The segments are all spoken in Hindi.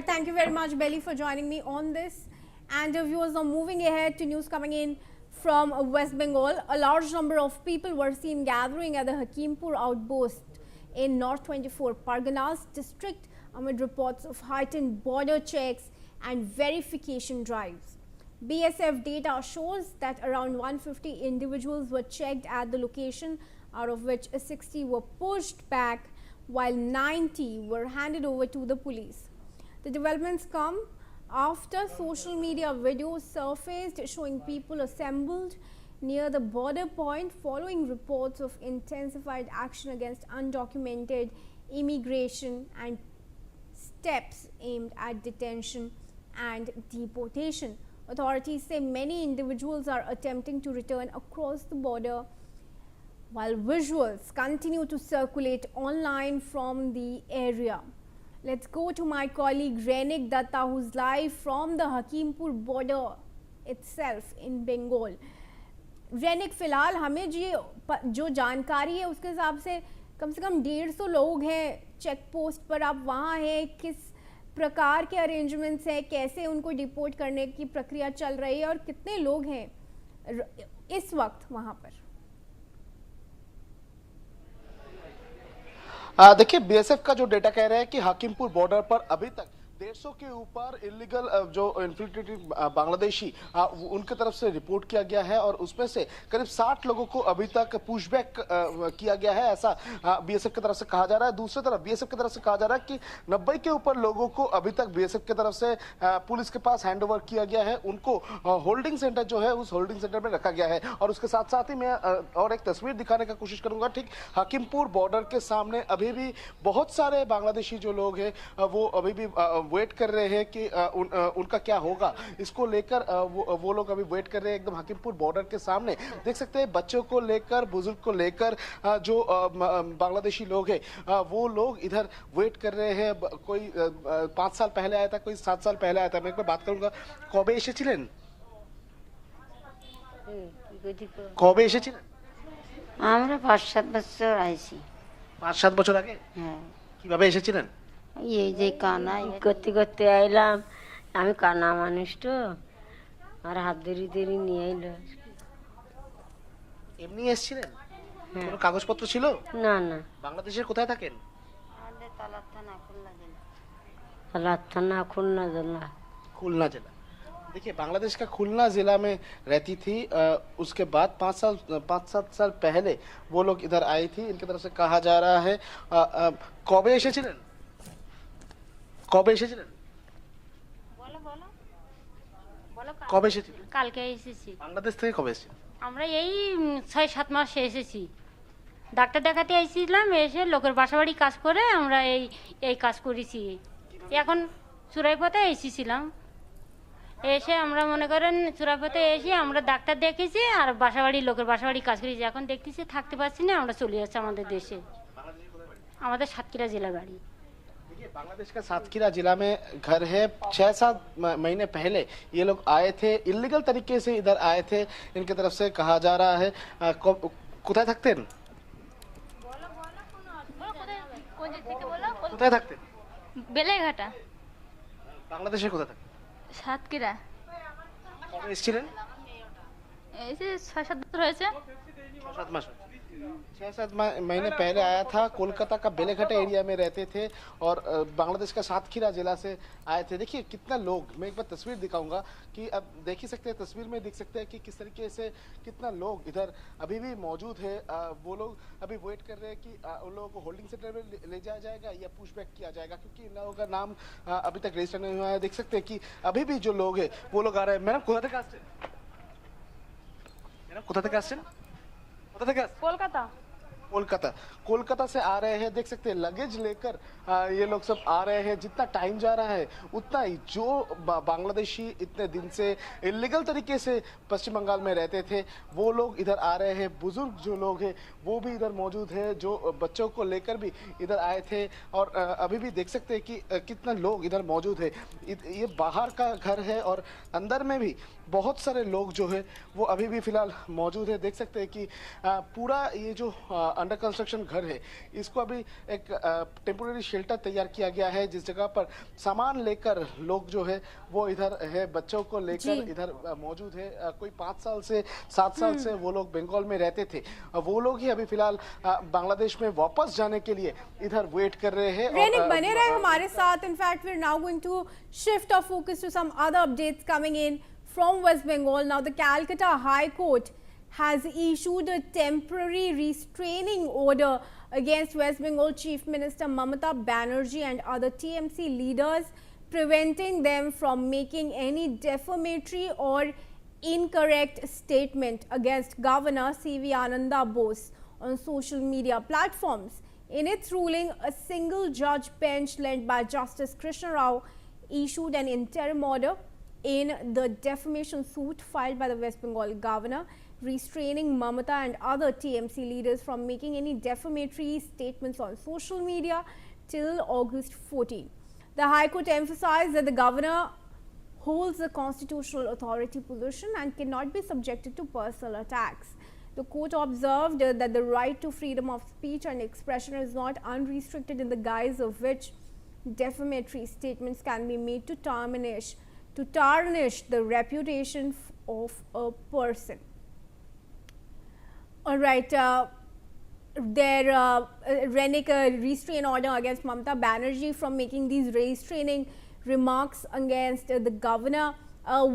Thank you very much, Belly, for joining me on this. And viewers, now moving ahead to news coming in from West Bengal. A large number of people were seen gathering at the Hakimpur outpost in North 24 Parganas district amid reports of heightened border checks and verification drives. BSF data shows that around 150 individuals were checked at the location, out of which 60 were pushed back, while 90 were handed over to the police. The developments come after social media videos surfaced showing people assembled near the border point following reports of intensified action against undocumented immigration and steps aimed at detention and deportation. Authorities say many individuals are attempting to return across the border, while visuals continue to circulate online from the area. Let's go to my colleague Renik Datta, who's live from the Hakimpur border itself in Bengal. रेनिक फिलहाल हमें जो जानकारी है उसके हिसाब से कम 150 लोग हैं चेक पोस्ट पर, आप वहाँ हैं, किस प्रकार के अरेंजमेंट्स हैं, कैसे उनको डिपोर्ट करने की प्रक्रिया चल रही है और कितने लोग हैं इस वक्त वहाँ पर? देखिए, बीएसएफ का जो डेटा कह रहा है कि हाकिमपुर बॉर्डर पर अभी तक 150 के ऊपर इलीगल जो इन्फिल्ट्रेटेड बांग्लादेशी उनके तरफ से रिपोर्ट किया गया है और उसमें से करीब 60 लोगों को अभी तक पुशबैक किया गया है, ऐसा बीएसएफ की तरफ से कहा जा रहा है। दूसरी तरफ बीएसएफ की तरफ से कहा जा रहा है कि 90 के ऊपर लोगों को अभी तक बीएसएफ की तरफ से पुलिस के पास हैंडओवर किया गया है, उनको होल्डिंग सेंटर जो है उस होल्डिंग सेंटर में रखा गया है। और उसके साथ साथ ही मैं और एक तस्वीर दिखाने का कोशिश करूंगा। ठीक हाकिमपुर बॉर्डर के सामने अभी भी बहुत सारे बांग्लादेशी जो लोग हैं वो अभी भी वेट कर रहे हैं कि उनका क्या होगा, इसको लेकर वो लोग अभी वेट कर रहे हैं एकदम हाकिमपुर बॉर्डर के सामने। देख सकते हैं बच्चों को लेकर, बुजुर्ग को लेकर जो बांग्लादेशी लोग हैं वो लोग इधर वेट कर रहे हैं। कोई 5 साल पहले आया था, कोई 7 साल पहले आया था। मैं एक बार बात करूंगा, कबे এসেছিলেন? কবে এসেছিলেন? আমরা 5-7 বছর আইছি। 5-7 বছর আগে? হ্যাঁ। কিভাবে এসেছিলেন? এই যে কানা করতে করতে আইলাম, আমি কানা মানুষ তো, আর হাত ধরি ধরি নিয়ে আইলো। এমনি এসেছিলেন? কোনো কাগজপত্র ছিল? না না। বাংলাদেশের কোথায় থাকেন? আমাদের তালাত থানা খুলনা জেলা। তালাত থানা খুলনা জেলা। खुलना जिला। देखिए, बांग्लादेश का खुलना जिला में रहती थी। उसके बाद 5-7 साल पहले वो लोग इधर आई थी, इनकी तरफ से कहा जा रहा है। कबे এসেছিলেন? কবে এসেছিলেন? বলো বলো বলো। কবে এসেছিলেন? কালকে এসেছি। বাংলাদেশ থেকে কবে এসেছেন? আমরা এই 6-7 মাস এসেছি। ডাক্তার দেখাতে এসেছিলাম, এসে লোকের বাসাবাড়ি কাজ করে আমরা এই কাজ করেছি। এখন চুরাইপথে এসেছিলাম, এসে আমরা মনে করেন চুরাইপথে এসে আমরা ডাক্তার দেখেছি আর বাসাবাড়ি লোকের বাসাবাড়ি কাজ করেছি। এখন দেখতেছি থাকতে পারছি না, আমরা চলে যাচ্ছি আমাদের দেশে। আমাদের সাতক্ষীরা জেলা বাড়ি। देखिए, बांग्लादेश का सातखीरा जिला में घर है। 6-7 महीने पहले ये लोग आए थे, इलीगल तरीके से इधर आए थे, इनकी तरफ से कहा जा रहा है। কোথায় থাকতেন? কোথায় থাকতেন? বেলেঘাটা, বাংলাদেশের কোথায় থাকতেন? সাতক্ষীরা। কবে এসেছিলেন? এই যে 6-7 বছর হয়েছে। 6-7 मास 6-7 महीने पहले आया था। कोलकाता का बेलेघाटा एरिया में रहते थे और बांग्लादेश का सातखीरा जिला से आए थे। देखिए कितना लोग, मैं एक बार तस्वीर दिखाऊंगा कि अब देख ही सकते हैं, तस्वीर में देख सकते हैं कि किस तरीके से कितना लोग इधर अभी भी मौजूद है। वो लोग अभी वेट कर रहे हैं कि उन लोगों को होल्डिंग सेंटर में ले जाया जाएगा या पुशबैक किया जाएगा, क्योंकि इन लोगों का नाम अभी तक रजिस्टर नहीं हुआ है। देख सकते हैं कि अभी भी जो लोग हैं वो लोग आ रहे हैं। मैडम কোথা থেকে আসছেন? मैडम কোথা থেকে আসছেন? কোথা থেকে আসছেন? কলকাতা। कोलकाता से आ रहे हैं। देख सकते हैं लगेज लेकर ये लोग सब आ रहे हैं। जितना टाइम जा रहा है उतना ही जो बांग्लादेशी इतने दिन से इलीगल तरीके से पश्चिम बंगाल में रहते थे वो लोग इधर आ रहे हैं। बुजुर्ग जो लोग हैं वो भी इधर मौजूद है, जो बच्चों को लेकर भी इधर आए थे। और अभी भी देख सकते हैं कि कितना लोग इधर मौजूद है। ये बाहर का घर है और अंदर में भी बहुत सारे लोग जो है वो अभी भी फिलहाल मौजूद है। देख सकते हैं कि पूरा ये जो अंडर कंस्ट्रक्शन घर है, इसको अभी एक टेम्पोररी शेल्टर तैयार किया गया है, जिस जगह पर सामान लेकर लोग जो है वो इधर है, बच्चों को लेकर इधर मौजूद है। कोई 5 साल से 7 साल से वो लोग बंगाल में रहते थे, वो लोग ही अभी फिलहाल बांग्लादेश में वापस जाने के लिए इधर वेट कर रहे हैं। रेनिक बने रहे हमारे साथ। In fact we are now going to shift our focus to some other updates coming in from West Bengal. Now the Calcutta high court has issued a temporary restraining order against West Bengal Chief Minister Mamata Banerjee and other TMC leaders, preventing them from making any defamatory or incorrect statement against Governor C.V. Ananda Bose on social media platforms. In its ruling, a single judge bench led by Justice Krishna Rao issued an interim order in the defamation suit filed by the West Bengal governor, restraining Mamata and other TMC leaders from making any defamatory statements on social media till August 14. The High Court emphasized that the governor holds a constitutional authority position and cannot be subjected to personal attacks. The court observed that the right to freedom of speech and expression is not unrestricted, in the guise of which defamatory statements can be made to tarnish the reputation of a person. All right, Renik, restraint order against Mamata Banerjee from making these restraining remarks against the governor.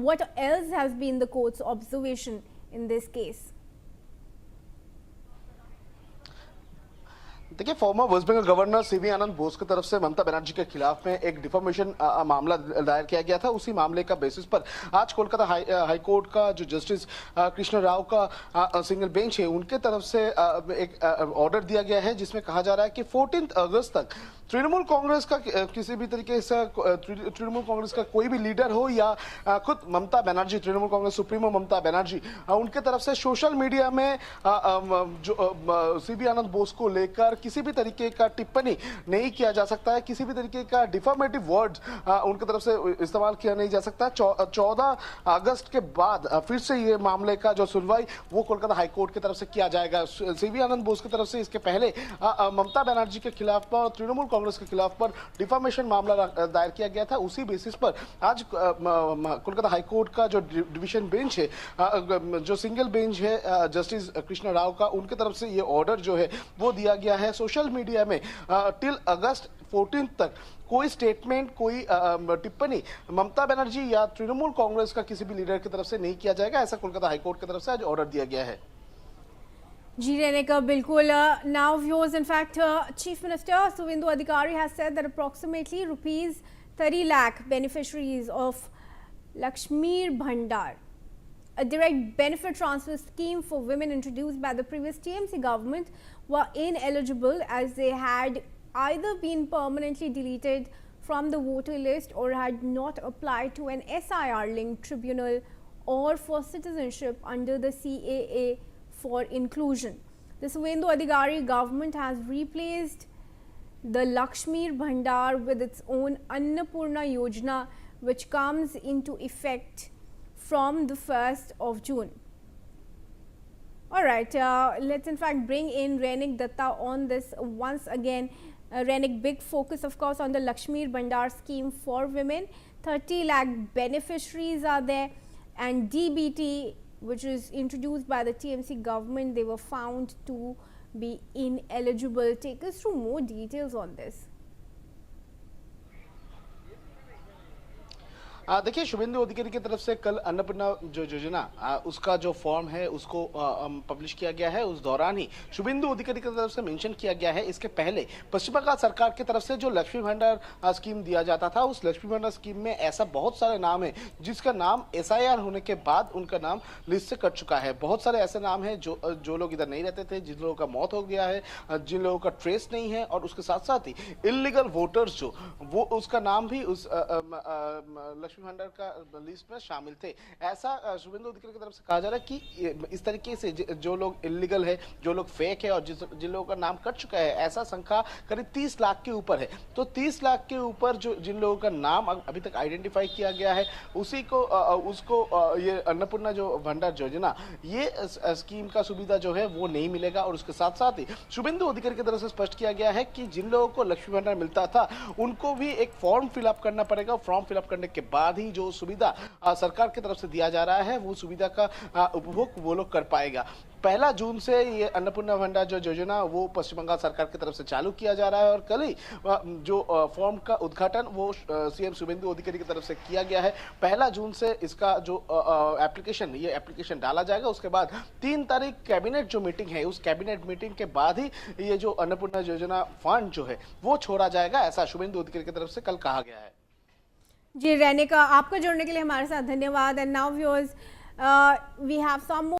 What else has been the court's observation in this case? देखिए, former West Bengal governor C V Ananda Bose की तरफ से ममता बनर्जी के खिलाफ में एक डिफॉर्मेशन मामला दायर किया गया था। उसी मामले का बेसिस पर आज कोलकाता हाई कोर्ट का जो जस्टिस कृष्ण राव का सिंगल बेंच है, उनके तरफ से एक ऑर्डर दिया गया है, जिसमें कहा जा रहा है कि 14 अगस्त तक तृणमूल कांग्रेस का किसी भी तरीके से तृणमूल कांग्रेस का कोई भी लीडर हो या खुद ममता बनर्जी, तृणमूल कांग्रेस सुप्रीमो ममता बनर्जी, उनके तरफ से सोशल मीडिया में जो सीवी आनंद बोस को लेकर किसी भी तरीके का टिप्पणी नहीं किया जा सकता है, किसी भी तरीके का डिफॉर्मेटिव वर्ड्स उनकी तरफ से इस्तेमाल किया नहीं जा सकता। 14 अगस्त के बाद फिर से ये मामले का जो सुनवाई वो कोलकाता हाई कोर्ट की तरफ से किया जाएगा। सीवी आनंद बोस की तरफ से इसके पहले ममता बनर्जी के खिलाफ पर, तृणमूल कांग्रेस के खिलाफ पर डिफॉर्मेशन मामला दायर किया गया था। उसी बेसिस पर आज कोलकाता हाई कोर्ट का जो डिवीजन बेंच है, जो सिंगल बेंच है जस्टिस कृष्ण राव का, उनके तरफ से ये ऑर्डर जो है वो दिया गया है। सोशल मीडिया में टिल अगस्त 14 तक कोई स्टेटमेंट, कोई टिप्पणी ममता बनर्जी या तृणमूल कांग्रेस का किसी भी लीडर की तरफ से नहीं किया जाएगा, ऐसा कोलकाता हाईकोर्ट की तरफ से आज ऑर्डर दिया गया है। जी रेनिका, बिल्कुल। Now viewers, in fact, Chief Minister Suvendu Adhikari has said that approximately rupees 30 lakh beneficiaries of Lakshmir Bhandar, a direct benefit transfer scheme for women introduced by the previous TMC government, were ineligible as they had either been permanently deleted from the voter list or had not applied to an SIR-linked tribunal or for citizenship under the CAA for inclusion. The Suvendu Adhikari government has replaced the Lakshmir Bhandar with its own Annapurna Yojana, which comes into effect from the 1st of June. All right, let's in fact bring in Renik Datta on this once again. Renik, big focus of course on the Lakshmir Bhandar scheme for women. 30 lakh beneficiaries are there, and DBT, which is introduced by the TMC government, they were found to be ineligible. Take us through more details on this. देखिए, शुभेंदु अधिकारी की तरफ से कल अन्नपूर्णा जो योजना उसका जो फॉर्म है उसको पब्लिश किया गया है। उस दौरान ही शुभेंदु अधिकारी की तरफ से मेंशन किया गया है, इसके पहले पश्चिम बंगाल सरकार की तरफ से जो लक्ष्मी भंडार स्कीम दिया जाता था, उस लक्ष्मी भंडार स्कीम में ऐसा बहुत सारे नाम है जिसका नाम SIR होने के बाद उनका नाम लिस्ट से कट चुका है। बहुत सारे ऐसे नाम हैं जो लोग इधर नहीं रहते थे, जिन लोगों का मौत हो गया है, जिन लोगों का ट्रेस नहीं है, और उसके साथ साथ ही इलीगल वोटर्स जो वो उसका नाम भी उस लक्ष्मी लक्ष्मी भंडार का लिस्ट में शामिल थे। ऐसा शुभेंदु अधिकारी की तरफ से कहा जा रहा है कि इस तरीके से जो लोग इलीगल है, जो लोग फेक है और जिन लोगों का नाम कट चुका है, ऐसा संख्या करीब 30 लाख के ऊपर है। तो 30 लाख के ऊपर जो जिन लोगों का नाम अभी तक आइडेंटिफाई किया गया है, उसी को उसको ये अन्नपूर्णा जो भंडार योजना, ये स्कीम का सुविधा जो है वो नहीं मिलेगा। और उसके साथ साथ ही शुभेंदु अधिकारी की तरफ से स्पष्ट किया गया है कि जिन लोगों को लक्ष्मी भंडार मिलता था उनको भी एक फॉर्म फिलअप करना पड़ेगा। फॉर्म फिलअप करने के बाद ही जो सुविधा सरकार की तरफ से दिया जा रहा है वो सुविधा का उपभोग वो लोग कर पाएगा। 1 जून से ये अन्नपूर्णा भंडार जो योजना वो पश्चिम बंगाल सरकार की तरफ से चालू किया जा रहा है और कल ही जो फॉर्म का उद्घाटन वो सीएम शुभेंदु अधिकारी की तरफ से किया गया है। 1 जून से इसका जो एप्लीकेशन डाला जाएगा। उसके बाद 3 तारीख कैबिनेट जो मीटिंग है, उस कैबिनेट मीटिंग के बाद ही ये जो अन्नपूर्णा योजना फंड जो है वो छोड़ा जाएगा, ऐसा शुभेंदु अधिकारी की तरफ से कल कहा गया है। जी रेनिका, आपका जुड़ने के लिए हमारे साथ धन्यवाद। And now viewers, we have some